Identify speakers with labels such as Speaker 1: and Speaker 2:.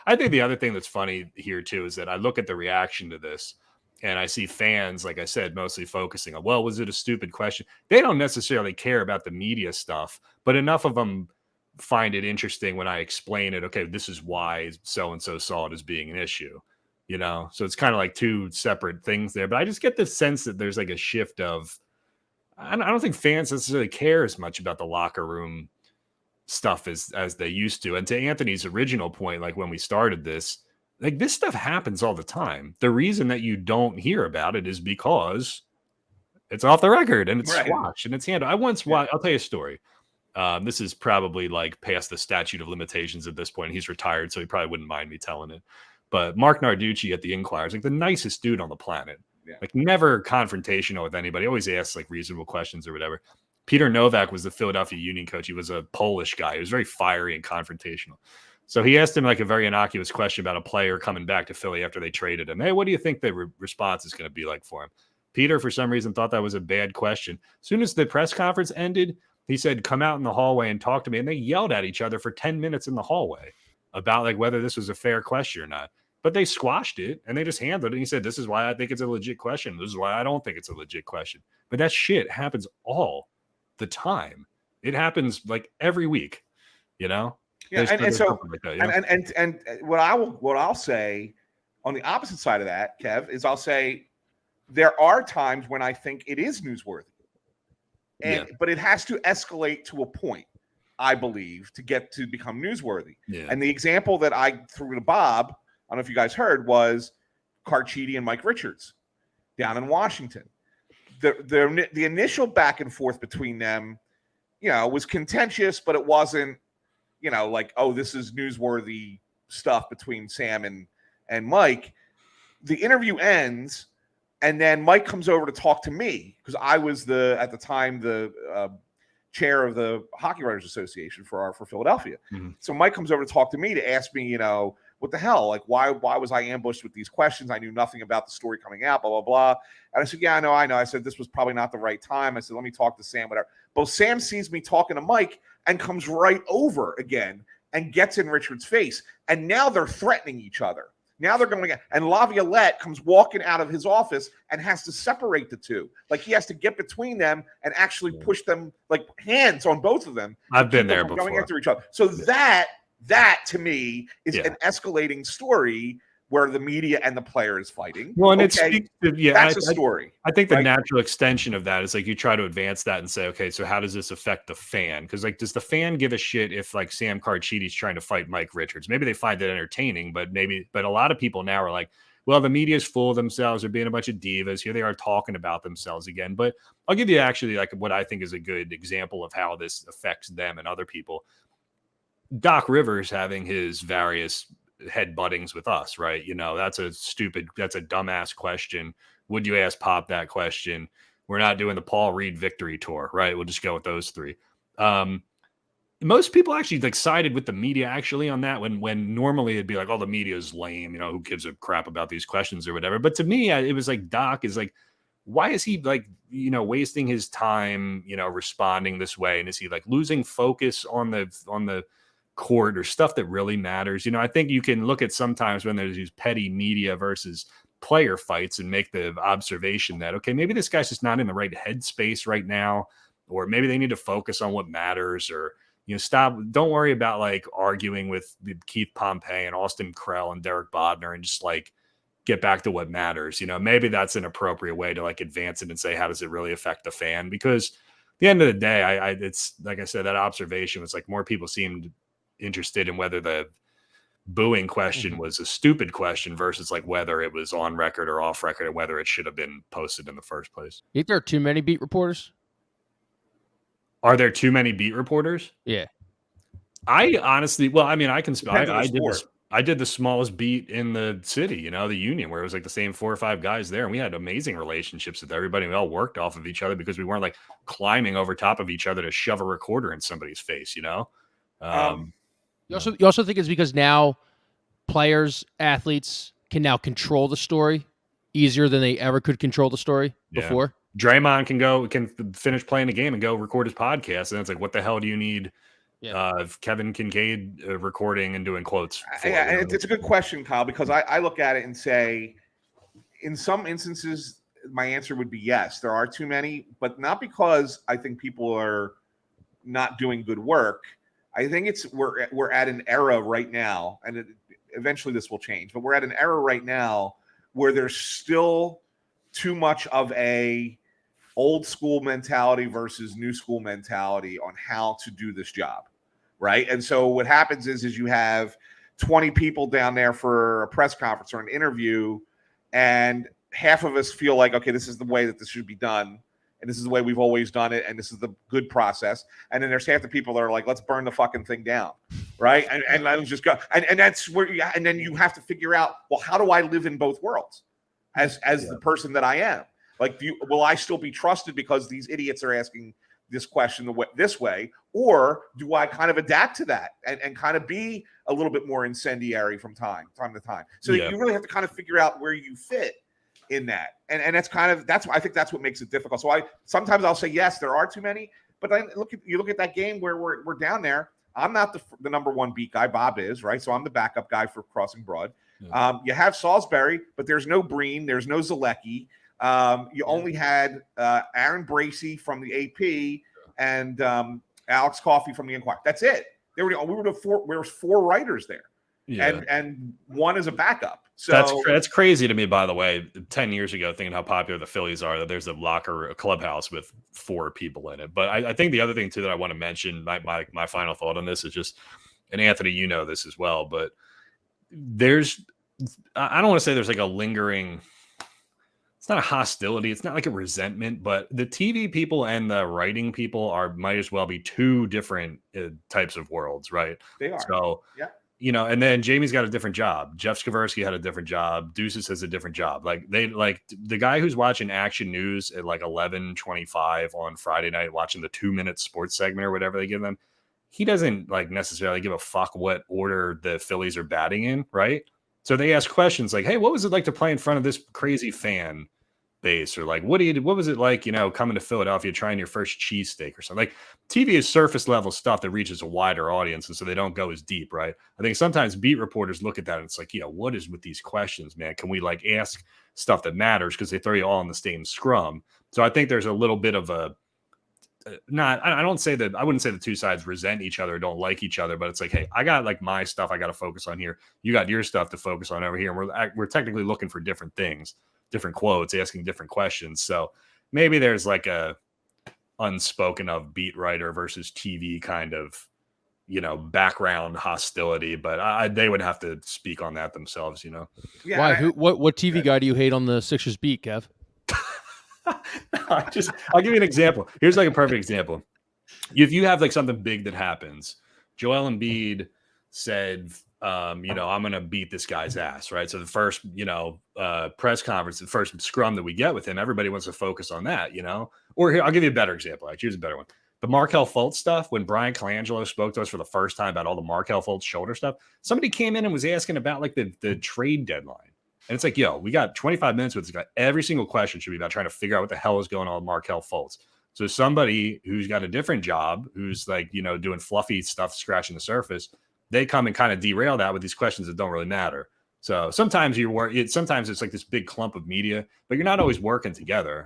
Speaker 1: I think the other thing that's funny here too is that I look at the reaction to this and I see fans, like I said, mostly focusing on, well, was it a stupid question? They don't necessarily care about the media stuff, but enough of them find it interesting when I explain it. Okay, this is why so-and-so saw it as being an issue, So it's kind of like two separate things there. But I just get the sense that there's like a shift of, I don't think fans necessarily care as much about the locker room stuff as they used to. And to Anthony's original point, like when we started this, like this stuff happens all the time. The reason that you don't hear about it is because it's off the record and it's squashed and it's handled. I once watched, I'll tell you a story. This is probably like past the statute of limitations at this point. He's retired, so he probably wouldn't mind me telling it. But Mark Narducci at the Inquirer is like the nicest dude on the planet. Yeah. Like never confrontational with anybody. Always asks like reasonable questions or whatever. Peter Novak was the Philadelphia Union coach. He was a Polish guy. He was very fiery and confrontational. So he asked him like a very innocuous question about a player coming back to Philly after they traded him. Hey, what do you think the response is going to be like for him? Peter, for some reason, thought that was a bad question. As soon as the press conference ended, he said, come out in the hallway and talk to me. And they yelled at each other for 10 minutes in the hallway about like whether this was a fair question or not. But they squashed it and they just handled it. And he said, this is why I think it's a legit question. This is why I don't think it's a legit question. But that shit happens all the time. It happens like every week,
Speaker 2: Yeah, and so like that, and what I'll say on the opposite side of that, Kev, is I'll say there are times when I think it is newsworthy. But it has to escalate to a point, I believe, to become newsworthy. Yeah. And the example that I threw to Bob, I don't know if you guys heard, was Carchidi and Mike Richards down in Washington. The initial back and forth between them, was contentious, but it wasn't, like, oh, this is newsworthy stuff between Sam and Mike. The interview ends. And then Mike comes over to talk to me because I was at the time the chair of the Hockey Writers Association for Philadelphia. Mm-hmm. So Mike comes over to talk to me to ask me, what the hell? Like, why was I ambushed with these questions? I knew nothing about the story coming out, blah, blah, blah. And I said, yeah, I know. I said, this was probably not the right time. I said, let me talk to Sam, whatever. But Sam sees me talking to Mike and comes right over again and gets in Richard's face. And now they're threatening each other. Now they're going, and Laviolette comes walking out of his office and has to separate the two. Like he has to get between them and actually push them, like hands on both of them.
Speaker 1: I've been there before.
Speaker 2: Going after each other. So that to me is an escalating story where the media and the player is fighting.
Speaker 1: Well, and that's
Speaker 2: a story.
Speaker 1: I think the natural extension of that is like you try to advance that and say, okay, so how does this affect the fan? Because like, does the fan give a shit if like Sam Carchidi's trying to fight Mike Richards? Maybe they find it entertaining, but a lot of people now are like, well, the media's full of themselves. They're being a bunch of divas. Here they are talking about themselves again. But I'll give you actually like what I think is a good example of how this affects them and other people. Doc Rivers having his various headbuttings with us, right? That's a dumbass question. Would you ask Pop that question? We're not doing the Paul Reed victory tour, right? We'll just go with those three. Most people actually like sided with the media actually on that when normally it'd be like, oh, the media is lame, who gives a crap about these questions or whatever. But to me, it was like Doc is like, why is he like, wasting his time, responding this way? And is he like losing focus on the court or stuff that really matters? I think you can look at sometimes when there's these petty media versus player fights and make the observation that, okay, maybe this guy's just not in the right headspace right now, or maybe they need to focus on what matters, or, don't worry about like arguing with Keith Pompey and Austin Krell and Derek Bodner and just like get back to what matters. Maybe that's an appropriate way to like advance it and say, how does it really affect the fan? Because at the end of the day, it's like I said, that observation was like more people seemed interested in whether the booing question was a stupid question versus like whether it was on record or off record and whether it should have been posted in the first place.
Speaker 3: You think there are too many beat reporters?
Speaker 1: Are there too many beat reporters?
Speaker 3: Yeah.
Speaker 1: I honestly, I did the smallest beat in the city, the Union, where it was like the same 4 or 5 guys there. And we had amazing relationships with everybody. We all worked off of each other because we weren't like climbing over top of each other to shove a recorder in somebody's face, You
Speaker 3: also think it's because now players, athletes can now control the story easier than they ever could control the story before.
Speaker 1: Draymond can finish playing the game and go record his podcast. And it's like, what the hell do you need Kevin Kincaid recording and doing quotes.
Speaker 2: And it's a good question, Kyle, because I look at it and say, in some instances, my answer would be yes. There are too many, but not because I think people are not doing good work. I think we're at an era right now, and eventually this will change, but we're at an era right now where there's still too much of a old school mentality versus new school mentality on how to do this job, right? And so what happens is you have 20 people down there for a press conference or an interview, and half of us feel like, okay, this is the way that this should be done, and this is the way we've always done it, and this is the good process. And then there's half the people that are like, let's burn the fucking thing down, right? And let them just go. And that's where and then you have to figure out, well, how do I live in both worlds as the person that I am? Like, will I still be trusted because these idiots are asking this question this way? Or do I kind of adapt to that and kind of be a little bit more incendiary from time to time? So you really have to kind of figure out where you fit in that. And I think that's what makes it difficult. So sometimes I'll say, yes, there are too many, but then you look at that game where we're down there. I'm not the number one beat guy. Bob is, right? So I'm the backup guy for Crossing Broad. Yeah. You have Salisbury, but there's no Breen. There's no Zalecki. You only had Aaron Bracey from the AP and Alex Coffey from the Inquirer. That's it. We were four writers there, and one is a backup. So
Speaker 1: that's crazy to me. By the way, 10 years ago, thinking how popular the Phillies are, that there's a clubhouse with 4 people in it. But I think the other thing too that I want to mention, my final thought on this is just, and Anthony, you know this as well, but I don't want to say there's like a lingering. It's not a hostility. It's not like a resentment, but the TV people and the writing people might as well be 2 different types of worlds, right?
Speaker 2: They are.
Speaker 1: So, and then Jamie's got a different job. Jeff Skversky had a different job. Deuces has a different job. Like the guy who's watching Action News at like 11:25 on Friday night, watching the 2-minute sports segment or whatever they give them. He doesn't like necessarily give a fuck what order the Phillies are batting in, right? So they ask questions like, "Hey, what was it like to play in front of this crazy fan base?" Or like, what was it like, coming to Philadelphia, trying your first cheesesteak or something? Like, TV is surface level stuff that reaches a wider audience, and so they don't go as deep, right? I think sometimes beat reporters look at that and it's like, what is with these questions, man? Can we like ask stuff that matters? Because they throw you all in the same scrum. So I think there's a little bit of I wouldn't say the 2 sides resent each other, don't like each other, but it's like, hey, I got like my stuff I got to focus on here. You got your stuff to focus on over here. And we're technically looking for different things, different quotes, asking different questions. So maybe there's like a unspoken of beat writer versus TV kind of, background hostility, but they would have to speak on that themselves,
Speaker 3: Yeah. Why? What TV guy do you hate on the Sixers beat, Kev?
Speaker 1: I'll give you an example. Here's like a perfect example. If you have like something big that happens, Joel Embiid said, I'm going to beat this guy's ass, right? So the first, press conference, the first scrum that we get with him, everybody wants to focus on that, Or here, I'll give you a better example. Actually, here's a better one. The Markelle Fultz stuff, when Brian Colangelo spoke to us for the first time about all the Markelle Fultz shoulder stuff, somebody came in and was asking about like the trade deadline. And it's like, we got 25 minutes with this guy. Every single question should be about trying to figure out what the hell is going on with Markelle Fultz. So somebody who's got a different job, who's like, doing fluffy stuff, scratching the surface, they come and kind of derail that with these questions that don't really matter. So sometimes sometimes it's like this big clump of media, but you're not always working together.